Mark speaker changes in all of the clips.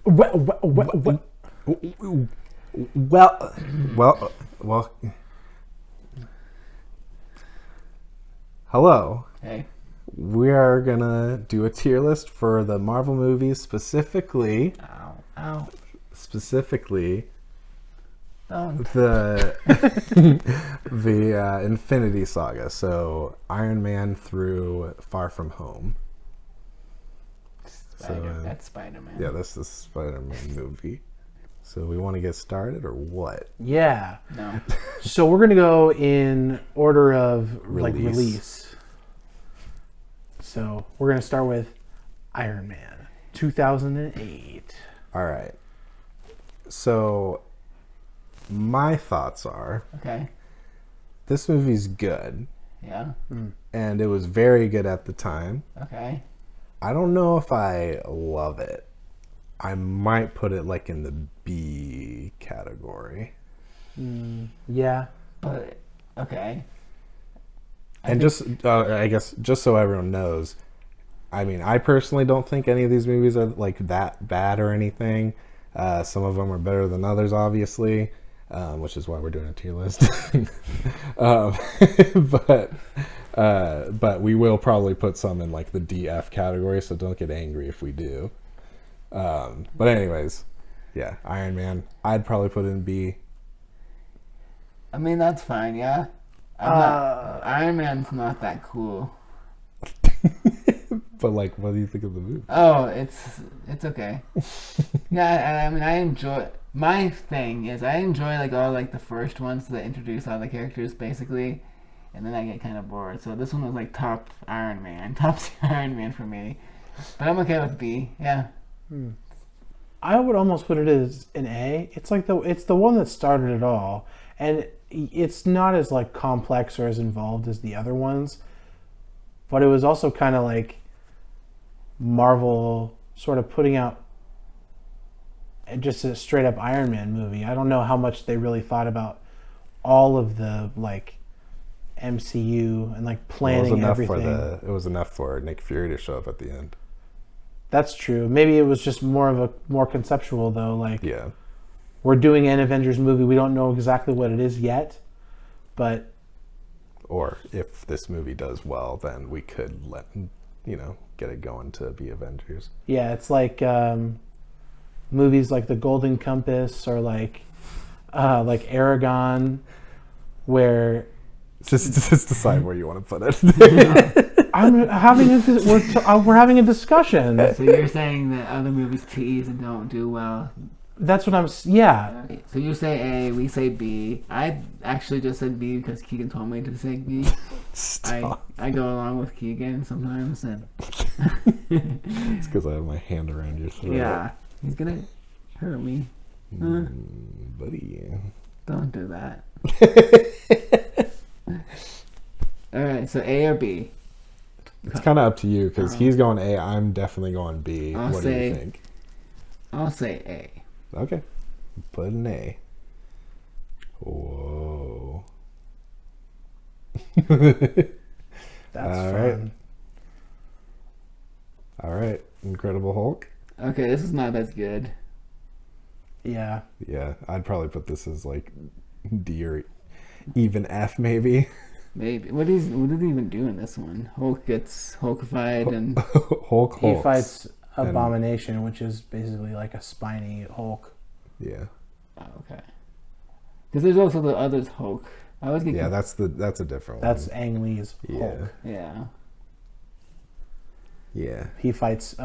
Speaker 1: Well. Hello.
Speaker 2: Hey.
Speaker 1: We are gonna do a tier list for the Marvel movies, specifically.
Speaker 2: Ow.
Speaker 1: Specifically.
Speaker 2: Don't.
Speaker 1: The Infinity Saga. So Iron Man through Far From Home.
Speaker 2: That's Spider-Man.
Speaker 1: Yeah, that's the Spider-Man movie. So we want to get started or what?
Speaker 3: Yeah.
Speaker 2: No.
Speaker 3: So we're going to go in order of release. So we're going to start with Iron Man 2008.
Speaker 1: All right. So my thoughts are,
Speaker 2: Okay.
Speaker 1: this movie's good.
Speaker 2: Yeah.
Speaker 1: And it was very good at the time.
Speaker 2: Okay.
Speaker 1: I don't know if I love it. I might put it like in the B category.
Speaker 3: Yeah.
Speaker 2: But okay.
Speaker 1: I guess just so everyone knows, I mean, I personally don't think any of these movies are like that bad or anything. Some of them are better than others, obviously, which is why we're doing a tier list. But we will probably put some in like the DF category, so don't get angry if we do. But anyways, yeah, Iron Man, I'd probably put in B.
Speaker 2: I mean, that's fine, yeah. Iron Man's not that cool.
Speaker 1: But like, what do you think of the movie?
Speaker 2: Oh, it's okay. Yeah, I mean, I enjoy. My thing is, I enjoy like all like the first ones that introduce all the characters basically, and then I get kind of bored. So this one was like top Iron Man for me. But I'm okay with B. Yeah.
Speaker 3: I would almost put it as an A. It's like it's the one that started it all, and it's not as like complex or as involved as the other ones, but it was also kind of like Marvel sort of putting out just a straight up Iron Man movie. I don't know how much they really thought about all of the like MCU and like planning everything.
Speaker 1: It was enough for Nick Fury to show up at the end.
Speaker 3: That's true. Maybe it was just more conceptual though. Like,
Speaker 1: yeah,
Speaker 3: we're doing an Avengers movie. We don't know exactly what it is yet, but
Speaker 1: or if this movie does well, then we could get it going to be Avengers.
Speaker 3: Yeah, it's like movies like The Golden Compass or like Aragon, where
Speaker 1: just decide where you want to put it.
Speaker 3: we're having a discussion.
Speaker 2: So you're saying that other movies tease and don't do well?
Speaker 3: That's what I'm. Yeah.
Speaker 2: So you say A, we say B. I actually just said B because Keegan told me to say B. I go along with Keegan sometimes, and
Speaker 1: it's because I have my hand around your throat.
Speaker 2: Yeah, he's gonna hurt me.
Speaker 1: Buddy,
Speaker 2: don't do that. All right, so A or B?
Speaker 1: It's kind of up to you because he's going A. I'm definitely going B. What do you think?
Speaker 2: I'll say A.
Speaker 1: Okay, put an A. Whoa.
Speaker 3: That's
Speaker 1: all
Speaker 3: fun.
Speaker 1: All right, Incredible Hulk.
Speaker 2: Okay, this is not as good.
Speaker 3: Yeah.
Speaker 1: Yeah, I'd probably put this as like D or even F maybe.
Speaker 2: Maybe. What does he even do in this one? Hulk gets Hulkified and
Speaker 1: Hulk.
Speaker 3: He fights Abomination, which is basically like a spiny Hulk.
Speaker 1: Yeah.
Speaker 2: Oh, okay. Because there's also the other Hulk. I always get
Speaker 1: that's a different
Speaker 3: one. That's
Speaker 1: one.
Speaker 3: Ang Lee's Hulk.
Speaker 2: Yeah.
Speaker 1: Yeah.
Speaker 3: He fights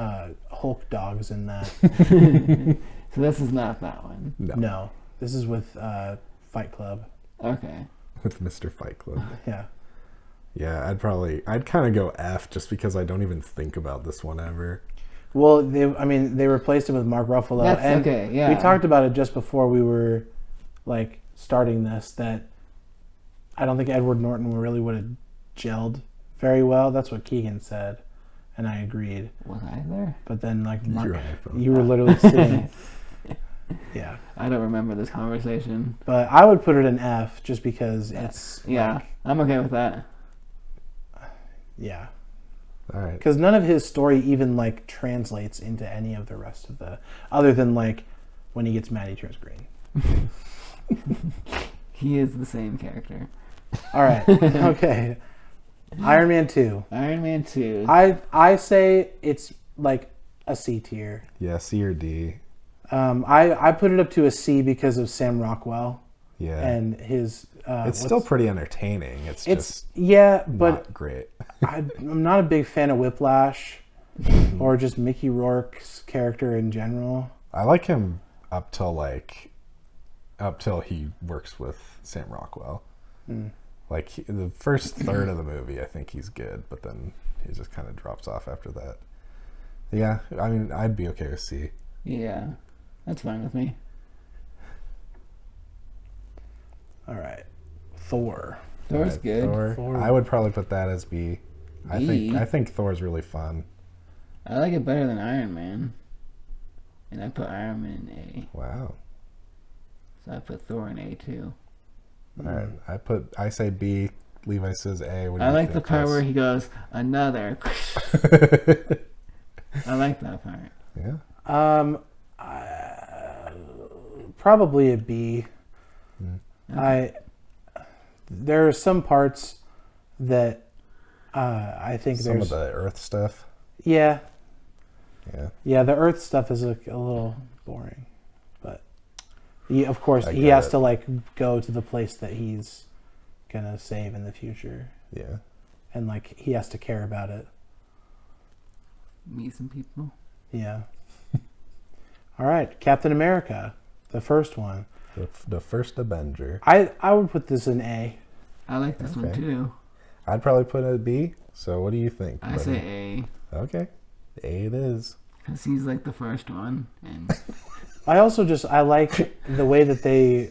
Speaker 3: Hulk dogs in that.
Speaker 2: So this is not that one.
Speaker 3: No. This is with Fight Club.
Speaker 2: Okay.
Speaker 1: With Mr. Fight Club.
Speaker 3: Yeah.
Speaker 1: Yeah, I'd kind of go F just because I don't even think about this one ever.
Speaker 3: Well, they replaced it with Mark Ruffalo.
Speaker 2: That's
Speaker 3: and
Speaker 2: okay, yeah.
Speaker 3: We talked about it just before we were like starting this, that I don't think Edward Norton really would have gelled very well. That's what Keegan said, and I agreed.
Speaker 2: Was I there?
Speaker 3: But then like Mark,
Speaker 1: you
Speaker 3: you were literally sitting. Yeah.
Speaker 2: I don't remember this conversation.
Speaker 3: But I would put it in F just because it's...
Speaker 2: Yeah, I'm okay with that.
Speaker 3: Yeah.
Speaker 1: All right.
Speaker 3: Because none of his story even like translates into any of the rest of the, other than like when he gets mad, he turns green.
Speaker 2: He is the same character.
Speaker 3: All right. Okay. Iron Man 2.
Speaker 2: Iron Man 2.
Speaker 3: I say it's like a C tier.
Speaker 1: Yeah, C or D.
Speaker 3: I put it up to a C because of Sam Rockwell
Speaker 1: Yeah.
Speaker 3: and his.
Speaker 1: It's still pretty entertaining. It's just
Speaker 3: but
Speaker 1: not great.
Speaker 3: I'm not a big fan of Whiplash or just Mickey Rourke's character in general.
Speaker 1: I like him up till he works with Sam Rockwell. Like the first third of the movie, I think he's good, but then he just kind of drops off after that. Yeah, I mean, I'd be okay with C.
Speaker 2: Yeah, that's fine with me.
Speaker 3: All right, Thor.
Speaker 2: Thor's
Speaker 1: Alright,
Speaker 2: good.
Speaker 1: Thor. I would probably put that as B.
Speaker 2: B?
Speaker 1: I think Thor's really fun.
Speaker 2: I like it better than Iron Man. And I put Iron Man in
Speaker 1: Wow.
Speaker 2: A. So I put Thor in A too.
Speaker 1: All right, I say B. Levi says A. What do
Speaker 2: I
Speaker 1: you
Speaker 2: like the
Speaker 1: think,
Speaker 2: part
Speaker 1: Chris?
Speaker 2: where he goes, another. I like that part.
Speaker 1: Yeah.
Speaker 3: Probably a B. There are some parts that I think
Speaker 1: Some
Speaker 3: there's
Speaker 1: of the Earth stuff.
Speaker 3: yeah.
Speaker 1: Yeah.
Speaker 3: The Earth stuff is a little boring, but of course
Speaker 1: I
Speaker 3: he
Speaker 1: get
Speaker 3: has
Speaker 1: it.
Speaker 3: to like go to the place that he's gonna save in the future,
Speaker 1: Yeah.
Speaker 3: and like he has to care about it.
Speaker 2: Meet some people.
Speaker 3: Yeah. All right, Captain America, the first one.
Speaker 1: The first Avenger.
Speaker 3: I would put this in A.
Speaker 2: I like this one
Speaker 1: Okay.
Speaker 2: too.
Speaker 1: I'd probably put it at B. So what do you think?
Speaker 2: I
Speaker 1: buddy?
Speaker 2: say A.
Speaker 1: Okay. A it is.
Speaker 2: Because he's like the first one. And
Speaker 3: I also I like the way that they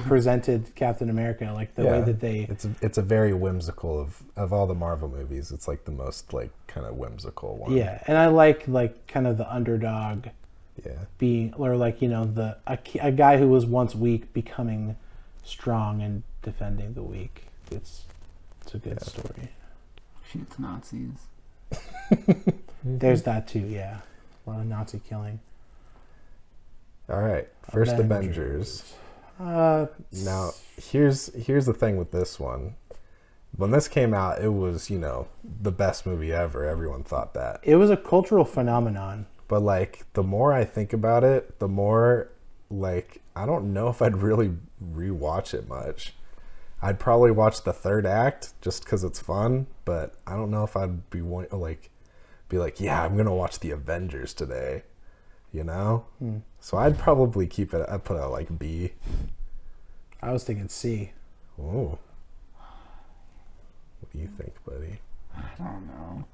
Speaker 3: presented Captain America, like the way that they
Speaker 1: It's a very whimsical of all the Marvel movies. It's like the most like kind of whimsical one.
Speaker 3: yeah, and I like kind of the underdog
Speaker 1: Yeah.
Speaker 3: being, or like, you know, a guy who was once weak becoming strong and defending the weak. It's a good story.
Speaker 2: shoots Nazis.
Speaker 3: There's that too, yeah. A lot of Nazi killing.
Speaker 1: All right. First Avengers. Now, here's the thing with this one. When this came out, it was, you know, the best movie ever. Everyone thought that.
Speaker 3: It was a cultural phenomenon.
Speaker 1: But like the more I think about it, the more like I don't know if I'd really rewatch it much. I'd probably watch the third act just because it's fun, but I don't know if I'd be like, yeah, I'm gonna watch the Avengers today, you know. So I'd probably keep it. I'd put it like B.
Speaker 3: I was thinking C.
Speaker 1: Oh, what do you think, buddy?
Speaker 2: I don't know.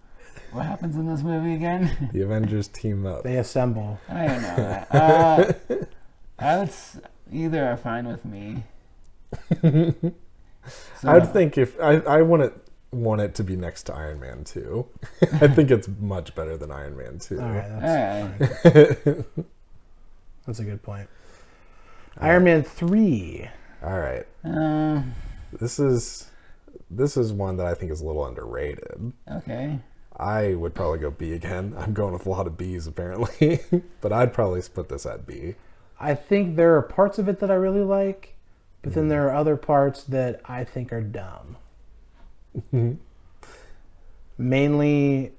Speaker 2: What happens in this movie again?
Speaker 1: The Avengers team up.
Speaker 3: They assemble.
Speaker 2: I don't know that. Either are fine with me. So,
Speaker 1: I'd think if I want it to be next to Iron Man 2. I think it's much better than Iron Man 2.
Speaker 3: All right,
Speaker 2: Alright.
Speaker 3: that's a good point. Iron Man 3.
Speaker 1: All right. This is one that I think is a little underrated.
Speaker 2: Okay.
Speaker 1: I would probably go B again. I'm going with a lot of B's apparently, but I'd probably put this at B.
Speaker 3: I think there are parts of it that I really like, but then there are other parts that I think are dumb. Mainly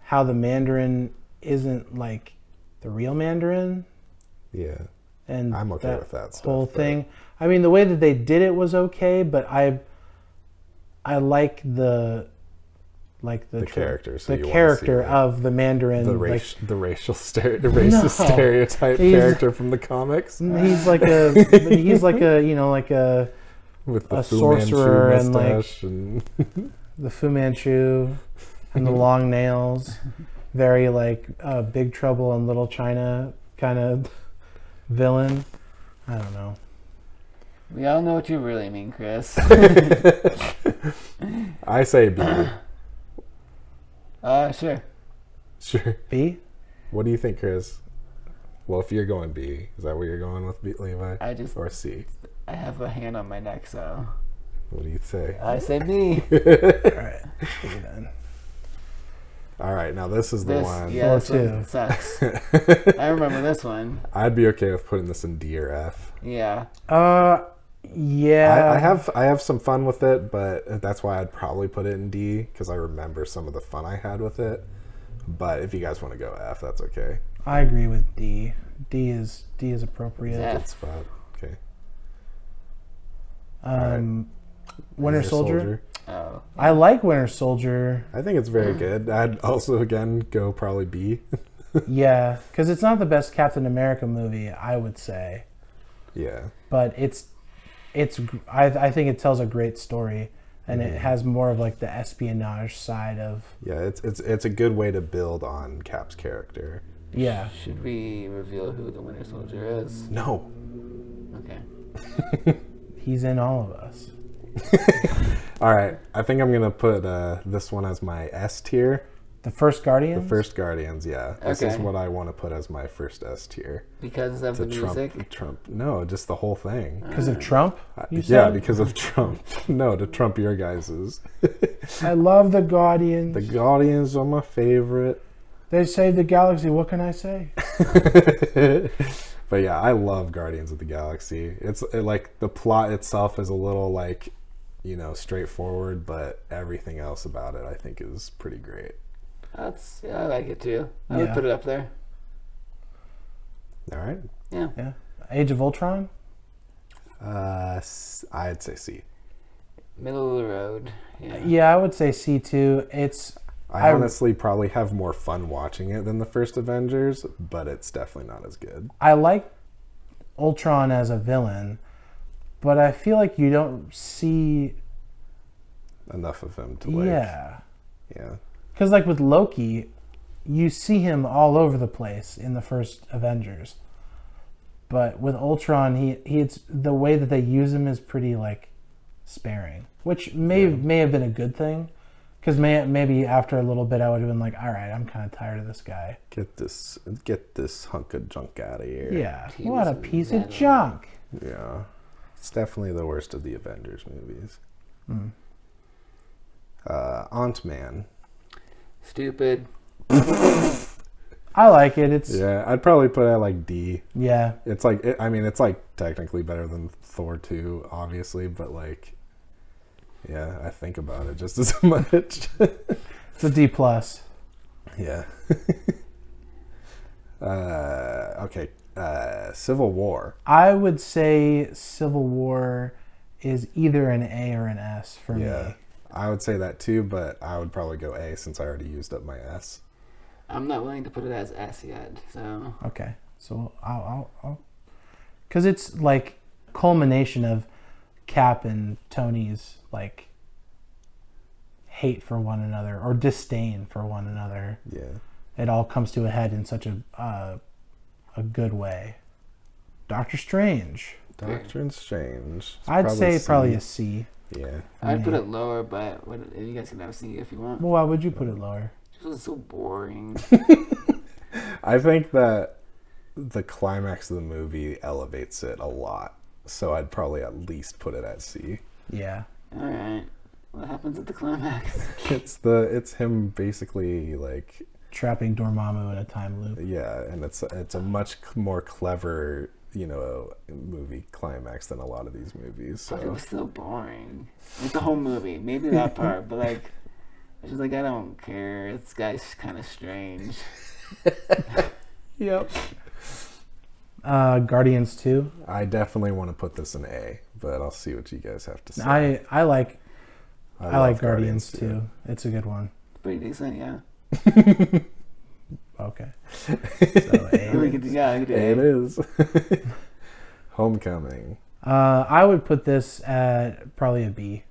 Speaker 3: how the Mandarin isn't like the real Mandarin.
Speaker 1: Yeah.
Speaker 3: And
Speaker 1: I'm okay with that stuff,
Speaker 3: whole
Speaker 1: but-
Speaker 3: thing. I mean, the way that they did it was okay, but I like the
Speaker 1: character. So
Speaker 3: the
Speaker 1: you wanna
Speaker 3: character
Speaker 1: see
Speaker 3: of the Mandarin.
Speaker 1: the
Speaker 3: like,
Speaker 1: racist stereotype
Speaker 3: He's-
Speaker 1: character from the comics
Speaker 3: he's like a you know, like a
Speaker 1: with the
Speaker 3: a
Speaker 1: Fu
Speaker 3: sorcerer
Speaker 1: Manchu
Speaker 3: and, like,
Speaker 1: mustache and
Speaker 3: the Fu Manchu and the long nails, very like Big Trouble in Little China kind of villain. I don't know.
Speaker 2: We all know what you really mean, Chris.
Speaker 1: I say B.
Speaker 2: Sure.
Speaker 1: Sure.
Speaker 3: B?
Speaker 1: What do you think, Chris? Well, if you're going B, is that where you're going with B, Levi?
Speaker 2: I just
Speaker 1: Or C?
Speaker 2: I have a hand on my neck, so
Speaker 1: What do you say?
Speaker 2: I say B.
Speaker 3: All right. Then.
Speaker 1: All right, now this is the one.
Speaker 2: Yeah,
Speaker 3: Thor
Speaker 2: this one
Speaker 3: 2.
Speaker 2: sucks. I remember this one.
Speaker 1: I'd be okay with putting this in D or F.
Speaker 2: Yeah.
Speaker 3: Yeah.
Speaker 1: I have some fun with it, but that's why I'd probably put it in D because I remember some of the fun I had with it. But if you guys want to go F, that's okay.
Speaker 3: I agree with D. D is appropriate.
Speaker 2: F.
Speaker 1: Good spot. Okay.
Speaker 3: Winter Soldier.
Speaker 2: Oh.
Speaker 3: I like Winter Soldier.
Speaker 1: I think it's very good. I'd also again go probably B.
Speaker 3: Yeah, because it's not the best Captain America movie, I would say,
Speaker 1: Yeah.
Speaker 3: but I think it tells a great story, and it has more of like the espionage side of.
Speaker 1: Yeah, it's a good way to build on Cap's character.
Speaker 3: Yeah.
Speaker 2: Should we reveal who the Winter Soldier is?
Speaker 1: No.
Speaker 2: Okay.
Speaker 3: He's in all of us.
Speaker 1: All right, I think I'm gonna put this one as my S tier.
Speaker 3: The first Guardians?
Speaker 1: The first Guardians, yeah. This is
Speaker 2: Okay.
Speaker 1: what I want to put as my first S tier.
Speaker 2: Because of the music?
Speaker 1: Trump. No, just the whole thing.
Speaker 3: Because of Trump? You
Speaker 1: Yeah,
Speaker 3: said?
Speaker 1: because of Trump. No, to trump your guys's.
Speaker 3: I love the Guardians.
Speaker 1: The Guardians are my favorite.
Speaker 3: They saved the galaxy. What can I say?
Speaker 1: But yeah, I love Guardians of the Galaxy. Like the plot itself is a little like, straightforward, but everything else about it I think is pretty great.
Speaker 2: I like it too. I would put it up there.
Speaker 1: All right.
Speaker 2: Yeah.
Speaker 3: Age of Ultron?
Speaker 1: I'd say C.
Speaker 2: Middle of the road. Yeah.
Speaker 3: Yeah, I would say C too.
Speaker 1: I honestly probably have more fun watching it than the first Avengers, but it's definitely not as good.
Speaker 3: I like Ultron as a villain, but I feel like you don't see.
Speaker 1: Enough of him to like.
Speaker 3: Yeah.
Speaker 1: Yeah.
Speaker 3: Because, like, with Loki, you see him all over the place in the first Avengers. But with Ultron, it's the way that they use him is pretty, like, sparing. Which may have been a good thing. Because maybe after a little bit, I would have been like, all right, I'm kind of tired of this guy.
Speaker 1: Get this hunk of junk out of here.
Speaker 3: Yeah.
Speaker 2: He
Speaker 3: What
Speaker 2: was
Speaker 3: a piece of
Speaker 2: venom.
Speaker 3: junk.
Speaker 1: Yeah. It's definitely the worst of the Avengers movies. Ant-Man.
Speaker 2: Stupid.
Speaker 3: I like it.
Speaker 1: Yeah, I'd probably put it at like D.
Speaker 3: Yeah.
Speaker 1: It's like, it's like technically better than Thor 2, obviously, but like, yeah, I think about it just as much.
Speaker 3: It's a D+.
Speaker 1: Yeah. Okay. Civil War.
Speaker 3: I would say Civil War is either an A or an S for
Speaker 1: Yeah.
Speaker 3: me.
Speaker 1: I would say that too, but I would probably go A since I already used up my S.
Speaker 2: I'm not willing to put it as S yet, so...
Speaker 3: Okay, so I'll because it's like culmination of Cap and Tony's like hate for one another or disdain for one another.
Speaker 1: Yeah.
Speaker 3: It all comes to a head in such a good way. Doctor Strange.
Speaker 1: Doctor Strange. It's
Speaker 3: I'd say
Speaker 1: C.
Speaker 3: probably a C.
Speaker 1: Yeah.
Speaker 2: I'd put it lower, but you guys can have a C if you want.
Speaker 3: Well, why would you put it lower?
Speaker 2: This was so boring.
Speaker 1: I think that the climax of the movie elevates it a lot, so I'd probably at least put it at C.
Speaker 3: Yeah.
Speaker 2: Alright. What happens at the climax?
Speaker 1: It's him basically like
Speaker 3: Trapping Dormammu in a time loop.
Speaker 1: yeah, and it's a much more clever movie climax than a lot of these movies.
Speaker 2: But it
Speaker 1: So
Speaker 2: was so boring. Like the whole movie. Maybe that part, but like it's just like I don't care. This guy's kind of strange.
Speaker 1: yep.
Speaker 3: Guardians 2.
Speaker 1: I definitely want to put this in A, but I'll see what you guys have to say.
Speaker 3: I like
Speaker 1: love
Speaker 3: Guardians 2. It's a good one.
Speaker 2: Pretty decent, yeah.
Speaker 3: Okay. So A.
Speaker 2: We could do
Speaker 1: It
Speaker 2: A.
Speaker 1: is. Homecoming.
Speaker 3: I would put this at probably a B.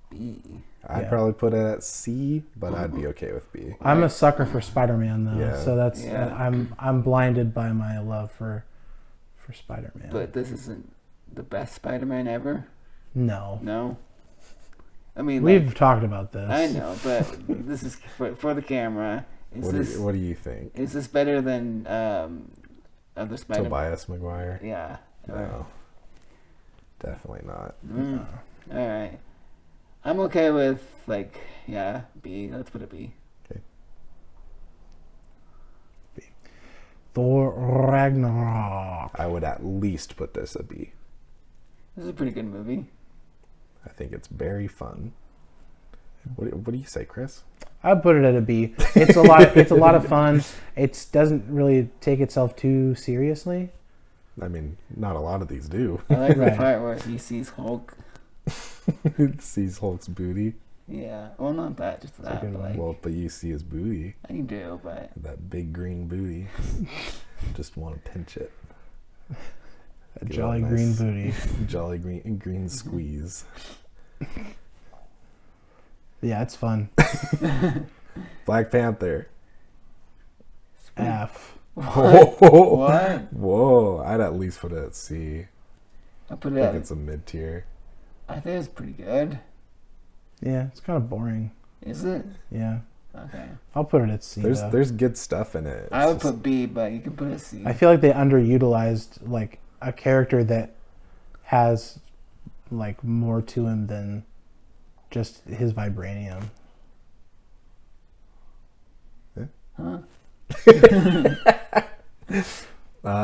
Speaker 2: B.
Speaker 1: I'd
Speaker 3: Yeah.
Speaker 1: probably put it at C, but I'd be okay with B.
Speaker 3: I'm a sucker for Spider-Man though,
Speaker 1: Yeah.
Speaker 3: so that's
Speaker 2: Yeah.
Speaker 3: I'm blinded by my love for Spider-Man.
Speaker 2: But this isn't the best Spider-Man ever.
Speaker 3: no,
Speaker 2: No. I mean,
Speaker 3: we've
Speaker 2: like,
Speaker 3: talked about this.
Speaker 2: I know, but this is for the camera.
Speaker 1: What do you think?
Speaker 2: Is this better than other Spider-Man?
Speaker 1: Tobias Maguire?
Speaker 2: Yeah.
Speaker 1: No. Definitely not.
Speaker 2: All right. I'm okay with like B. Let's put a B.
Speaker 3: Thor Ragnarok.
Speaker 1: I would at least put this a B.
Speaker 2: This is a pretty good movie.
Speaker 1: I think it's very fun. What do you say, Chris?
Speaker 3: I'd put it at a B. It's a lot. It's a lot of fun. It doesn't really take itself too seriously.
Speaker 1: I mean, not a lot of these do.
Speaker 2: I like the
Speaker 3: Right.
Speaker 2: part where he sees Hulk.
Speaker 1: Sees Hulk's booty.
Speaker 2: Yeah. Well, not that, just that.
Speaker 3: good
Speaker 2: But
Speaker 3: one.
Speaker 2: like,
Speaker 1: Well, but you see his booty.
Speaker 2: you do, but
Speaker 1: That big green booty. Just want to pinch it.
Speaker 3: A
Speaker 1: Give it
Speaker 3: jolly
Speaker 1: nice
Speaker 3: green booty.
Speaker 1: Jolly green squeeze.
Speaker 3: Yeah, it's fun.
Speaker 1: Black Panther.
Speaker 3: F.
Speaker 2: what?
Speaker 1: Whoa, I'd at least put it at C.
Speaker 2: I put
Speaker 1: I
Speaker 2: it
Speaker 1: think
Speaker 2: at.
Speaker 1: it's a mid tier.
Speaker 2: I think it's pretty good.
Speaker 3: Yeah, it's kind of boring.
Speaker 2: Is it?
Speaker 3: Yeah,
Speaker 2: Okay.
Speaker 3: I'll put it at C. though.
Speaker 1: There's good stuff in it.
Speaker 2: I would
Speaker 1: It's
Speaker 2: put B, but you can put a C.
Speaker 3: I feel like they underutilized like a character that has like more to him than just his vibranium.
Speaker 2: Huh?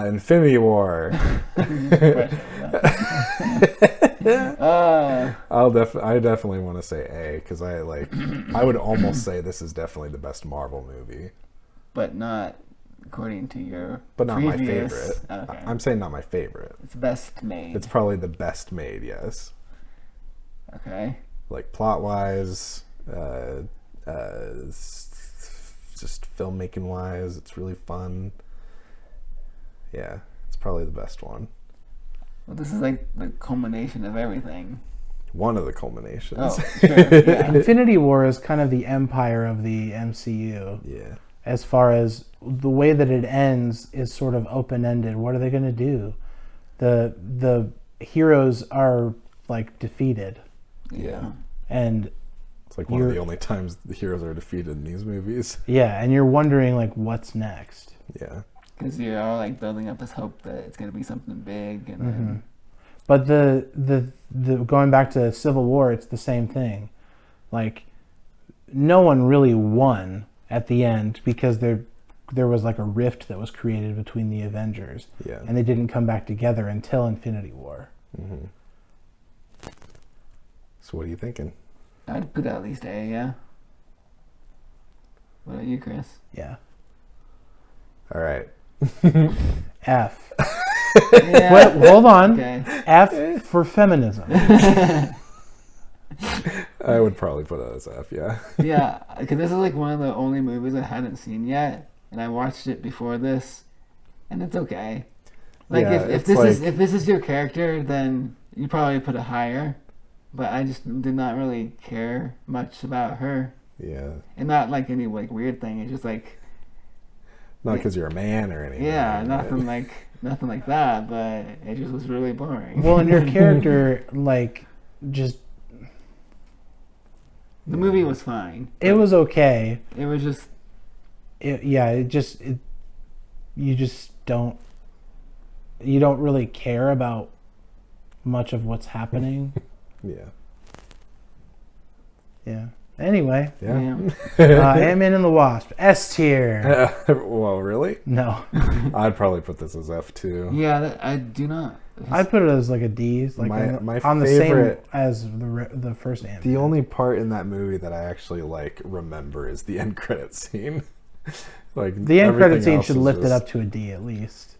Speaker 1: Infinity War. I definitely want to say A because I would almost say this is definitely the best Marvel movie,
Speaker 2: But not according to your.
Speaker 1: but not my
Speaker 2: previous-
Speaker 1: favorite.
Speaker 2: Okay.
Speaker 1: I'm saying not my favorite.
Speaker 2: It's best made.
Speaker 1: It's probably the best made. Yes,
Speaker 2: Okay.
Speaker 1: like plot wise, just filmmaking wise, it's really fun. Yeah, it's probably the best one.
Speaker 2: Well, this is like the culmination of everything.
Speaker 1: One of the culminations.
Speaker 2: Oh, sure. Yeah.
Speaker 3: Infinity War is kind of the empire of the MCU.
Speaker 1: Yeah.
Speaker 3: As far as the way that it ends is sort of open-ended. What are they going to do? The heroes are like defeated,
Speaker 1: Yeah.
Speaker 3: and
Speaker 1: It's like one of
Speaker 3: You're-
Speaker 1: the only times the heroes are defeated in these movies.
Speaker 3: yeah, and you're wondering like what's next.
Speaker 1: Yeah.
Speaker 2: Because you're all like building up this hope that it's gonna be something big, and then
Speaker 3: But the going back to Civil War, it's the same thing. Like no one really won at the end because there was like a rift that was created between the Avengers,
Speaker 1: Yeah.
Speaker 3: and they didn't come back together until Infinity War.
Speaker 1: Mm-hmm. So what are you thinking?
Speaker 2: I'd put at least A. Yeah. What about you, Chris?
Speaker 3: Yeah.
Speaker 1: All right.
Speaker 3: F.
Speaker 2: Yeah.
Speaker 3: Wait, hold on.
Speaker 2: Okay.
Speaker 3: F for feminism.
Speaker 1: I would probably put it as F, yeah.
Speaker 2: Yeah, because this is like one of the only movies I hadn't seen yet, and I watched it before this, and it's okay. Like
Speaker 1: Yeah,
Speaker 2: if
Speaker 1: it's
Speaker 2: if this is your character, then you probably put it higher. But I just did not really care much about her,
Speaker 1: Yeah.
Speaker 2: and not like any like weird thing. It's just like
Speaker 1: Not because you're a man or anything.
Speaker 2: yeah, nothing like that. But it just was really boring.
Speaker 3: Well, and your character, like, just
Speaker 2: The movie was fine.
Speaker 3: it was okay.
Speaker 2: It was just
Speaker 3: You don't really care about much of what's happening.
Speaker 1: Yeah.
Speaker 3: Yeah. Anyway,
Speaker 1: Yeah.
Speaker 3: Ant-Man and the Wasp, S tier.
Speaker 1: Well, really?
Speaker 3: No,
Speaker 1: I'd probably put this as F too.
Speaker 2: yeah. I do not.
Speaker 3: I put it as like a D, like
Speaker 1: My
Speaker 3: on the
Speaker 1: favorite-
Speaker 3: same as the first Ant-Man.
Speaker 1: The only part in that movie that I actually like remember is the end credit scene. Like
Speaker 3: the end credit
Speaker 1: everything
Speaker 3: scene
Speaker 1: else
Speaker 3: should
Speaker 1: is
Speaker 3: lift it
Speaker 1: just-
Speaker 3: up to a D at least.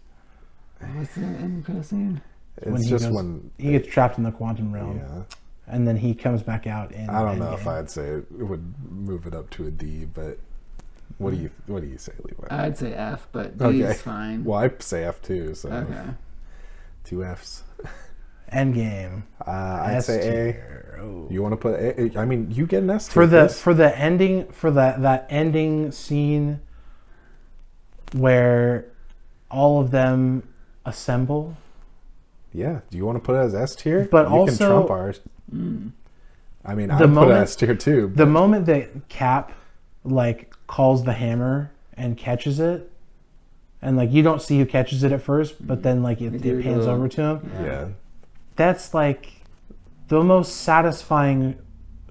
Speaker 2: What's the end credit scene?
Speaker 1: It's just when
Speaker 3: he gets trapped in the quantum realm,
Speaker 1: yeah.
Speaker 3: and then he comes back out in.
Speaker 1: I don't know
Speaker 3: Endgame.
Speaker 1: if I'd say it would move it up to a D, but what do you say, Levi?
Speaker 2: I'd say F, but D
Speaker 1: Okay.
Speaker 2: is fine.
Speaker 1: Well, I say F too, so
Speaker 2: Okay.
Speaker 1: 2 Fs.
Speaker 3: Endgame.
Speaker 1: I'd
Speaker 3: S
Speaker 1: say
Speaker 3: tier. Oh.
Speaker 1: A. You want to put A? I mean, you get an S tier
Speaker 3: For the
Speaker 1: Chris.
Speaker 3: for the ending for that ending scene where all of them assemble.
Speaker 1: Yeah. Do you want to put it as S tier?
Speaker 3: But
Speaker 1: you
Speaker 3: also-
Speaker 1: can trump ours. I mean, I put it
Speaker 3: moment-
Speaker 1: S tier too.
Speaker 3: The moment that Cap like calls the hammer and catches it, and like you don't see who catches it at first, but then like it
Speaker 2: do
Speaker 3: pans
Speaker 2: the-
Speaker 3: over to him.
Speaker 1: yeah.
Speaker 3: That's like the most satisfying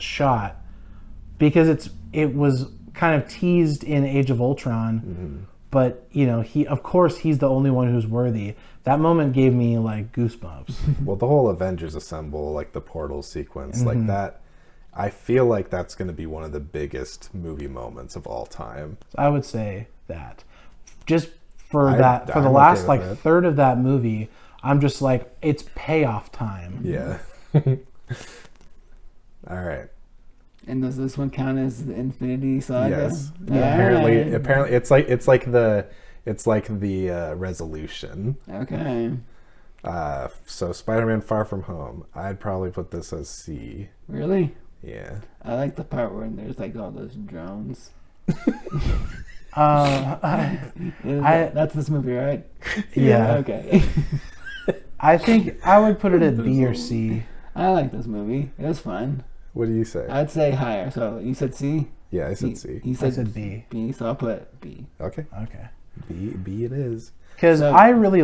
Speaker 3: shot because it was kind of teased in Age of Ultron, but he's the only one who's worthy. That moment gave me like goosebumps.
Speaker 1: Well, the whole Avengers Assemble, like the portal sequence, like that, I feel like that's going to be one of the biggest movie moments of all time.
Speaker 3: I would say that. Just for
Speaker 1: I'm
Speaker 3: the
Speaker 1: okay
Speaker 3: last
Speaker 1: with
Speaker 3: like
Speaker 1: that.
Speaker 3: third of that movie, I'm just like, it's payoff time.
Speaker 1: Yeah. All right.
Speaker 2: And does this one count as the Infinity Saga?
Speaker 1: Yes.
Speaker 3: Yeah.
Speaker 1: Apparently, it's like the resolution.
Speaker 2: Okay.
Speaker 1: So Spider-Man: Far From Home, I'd probably put this as C.
Speaker 2: Really?
Speaker 1: Yeah.
Speaker 2: I like the part where there's like all those drones. That's this movie, right?
Speaker 3: Yeah.
Speaker 2: Okay.
Speaker 3: I think I would put it at B or C.
Speaker 2: I like this movie. It was fun.
Speaker 1: What do you say?
Speaker 2: I'd say higher. So you said C?
Speaker 1: Yeah, I said C.
Speaker 2: He
Speaker 3: I said B.
Speaker 2: B, so I'll put B.
Speaker 1: Okay.
Speaker 3: Okay.
Speaker 1: B it is.
Speaker 3: Because
Speaker 2: So-
Speaker 3: I really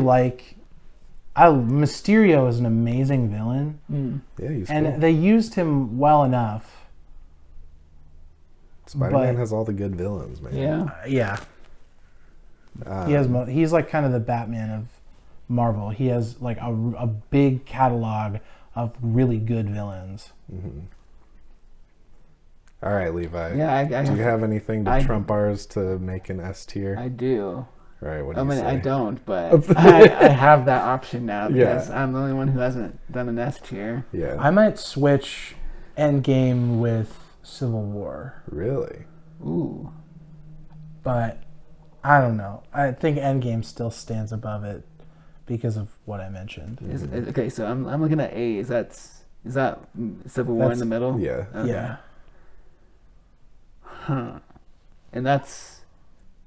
Speaker 3: Mysterio is an amazing villain,
Speaker 1: Yeah, he's
Speaker 3: and
Speaker 1: cool.
Speaker 3: they used him well enough.
Speaker 1: Spider-Man
Speaker 3: but-
Speaker 1: has all the good villains, man.
Speaker 2: Yeah.
Speaker 3: Yeah. He's like kind of the Batman of Marvel. He has like a big catalog of really good villains.
Speaker 1: All right, Levi.
Speaker 2: Yeah,
Speaker 1: Do you have anything to
Speaker 2: I-
Speaker 1: trump ours to make an S tier?
Speaker 2: I do.
Speaker 1: All right, what do
Speaker 2: I
Speaker 1: you
Speaker 2: mean,
Speaker 1: say?
Speaker 2: I don't, but I have that option now because
Speaker 1: Yeah.
Speaker 2: I'm the only one who hasn't done an S tier.
Speaker 1: Yeah.
Speaker 3: I might switch Endgame with Civil War,
Speaker 1: Really?
Speaker 2: Ooh.
Speaker 3: but I don't know. I think Endgame still stands above it because of what I mentioned.
Speaker 2: Okay, so I'm looking at A. Is that Civil War in
Speaker 3: That's-
Speaker 2: the middle?
Speaker 1: Yeah.
Speaker 2: Okay.
Speaker 3: Yeah.
Speaker 2: Huh. And that's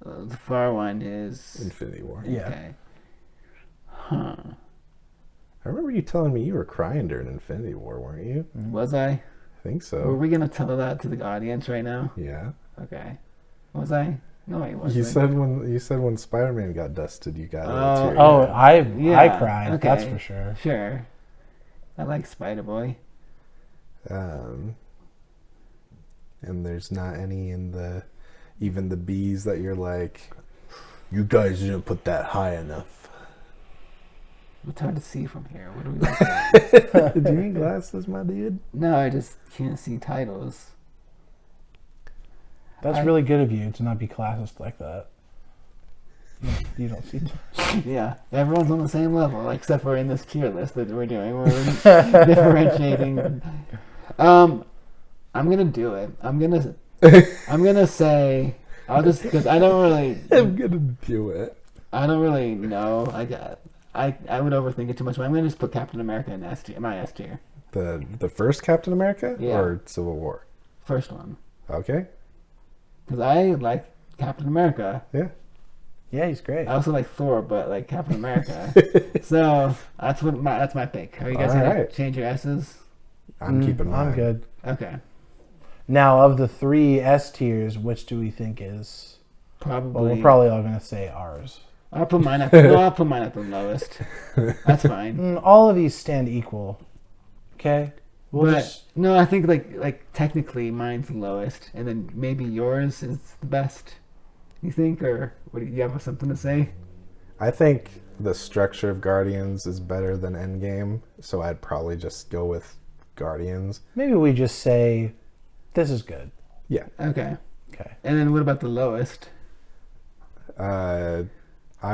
Speaker 2: the far one is
Speaker 1: Infinity War.
Speaker 3: Yeah.
Speaker 2: okay. Huh.
Speaker 1: I remember you telling me you were crying during Infinity War, weren't you?
Speaker 2: Was I?
Speaker 1: I think so.
Speaker 2: Were we gonna tell that to the audience right now?
Speaker 1: Yeah.
Speaker 2: Okay. Was I? No, I wasn't.
Speaker 1: You said when Spider-Man got dusted, you got
Speaker 2: Oh.
Speaker 1: a tear.
Speaker 3: Oh, I
Speaker 2: Yeah,
Speaker 3: cried.
Speaker 2: okay.
Speaker 3: That's for sure.
Speaker 2: Sure. I like Spider Boy.
Speaker 1: And there's not any in even the B's that you're like, you guys didn't put that high enough.
Speaker 2: It's hard to see from here. What do we look at?
Speaker 1: Do you need glasses, my dude?
Speaker 2: No, I just can't see titles.
Speaker 3: That's really good of you to not be classist like that. You don't see.
Speaker 2: Yeah, everyone's on the same level, except for in this tier list that we're doing. We're differentiating. I'm gonna do it. I'm gonna say. I'll just because I don't really.
Speaker 1: I'm gonna do it.
Speaker 2: I don't really know. I would overthink it too much. But I'm gonna just put Captain America in S tier, my S tier.
Speaker 1: The first Captain America
Speaker 2: Yeah.
Speaker 1: or Civil War?
Speaker 2: First one,
Speaker 1: Okay.
Speaker 2: because I like Captain America.
Speaker 1: Yeah.
Speaker 3: Yeah, he's great.
Speaker 2: I also like Thor, but like Captain America. So that's my pick. Are you guys
Speaker 1: All
Speaker 2: gonna
Speaker 1: right.
Speaker 2: change your S's?
Speaker 1: I'm keeping mine.
Speaker 3: I'm good.
Speaker 2: Okay,
Speaker 3: Now, of the 3 S tiers, which do we think is?
Speaker 2: probably.
Speaker 3: Well, we're probably all gonna say ours.
Speaker 2: I'll put mine at the lowest. That's fine.
Speaker 3: All of these stand equal. Okay. We'll
Speaker 2: But
Speaker 3: just
Speaker 2: no, I think like technically mine's the lowest, and then maybe yours is the best. You think, or what? Do you have something to say?
Speaker 1: I think the structure of Guardians is better than Endgame, so I'd probably just go with Guardians.
Speaker 3: maybe we just say this is good.
Speaker 1: Yeah.
Speaker 2: Okay.
Speaker 3: Okay.
Speaker 2: And then what about the lowest?
Speaker 1: I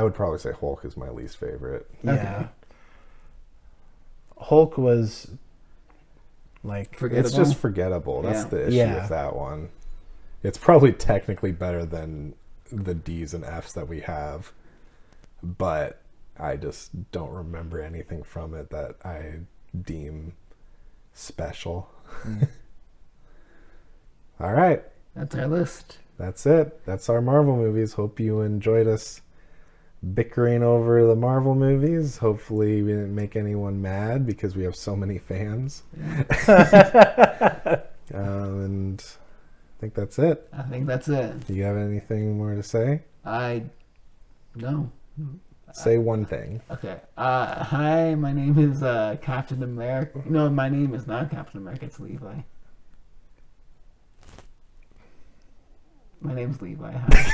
Speaker 1: would probably say Hulk is my least favorite.
Speaker 3: Yeah.
Speaker 2: Okay.
Speaker 3: Hulk was like
Speaker 2: Forgettable.
Speaker 1: It's just forgettable. That's
Speaker 2: Yeah.
Speaker 1: the issue
Speaker 3: Yeah.
Speaker 1: with that one. It's probably technically better than the D's and F's that we have, but I just don't remember anything from it that I deem special. All right.
Speaker 2: That's our list.
Speaker 1: That's it. That's our Marvel movies. Hope you enjoyed us bickering over the Marvel movies. Hopefully we didn't make anyone mad because we have so many fans. And I think that's it.
Speaker 2: I think that's it.
Speaker 1: Do you have anything more to say?
Speaker 2: No.
Speaker 1: Say one thing.
Speaker 2: Okay. Hi, my name is Captain America. No, my name is not Captain America. It's Levi. My name's Levi. Hi.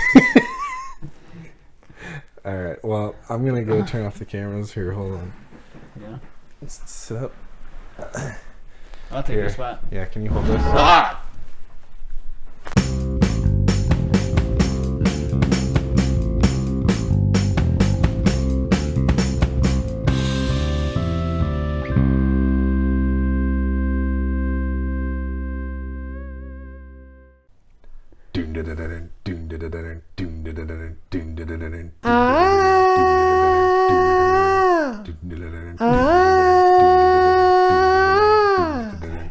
Speaker 1: All right. Well, I'm gonna go turn off the cameras here. Hold on.
Speaker 2: Yeah.
Speaker 1: Let's sit up.
Speaker 2: I'll take your
Speaker 1: Here.
Speaker 2: spot.
Speaker 1: Yeah. Can you hold this?
Speaker 2: Ah!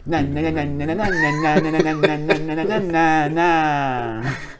Speaker 2: Na na na na na na na na na na na na na na na.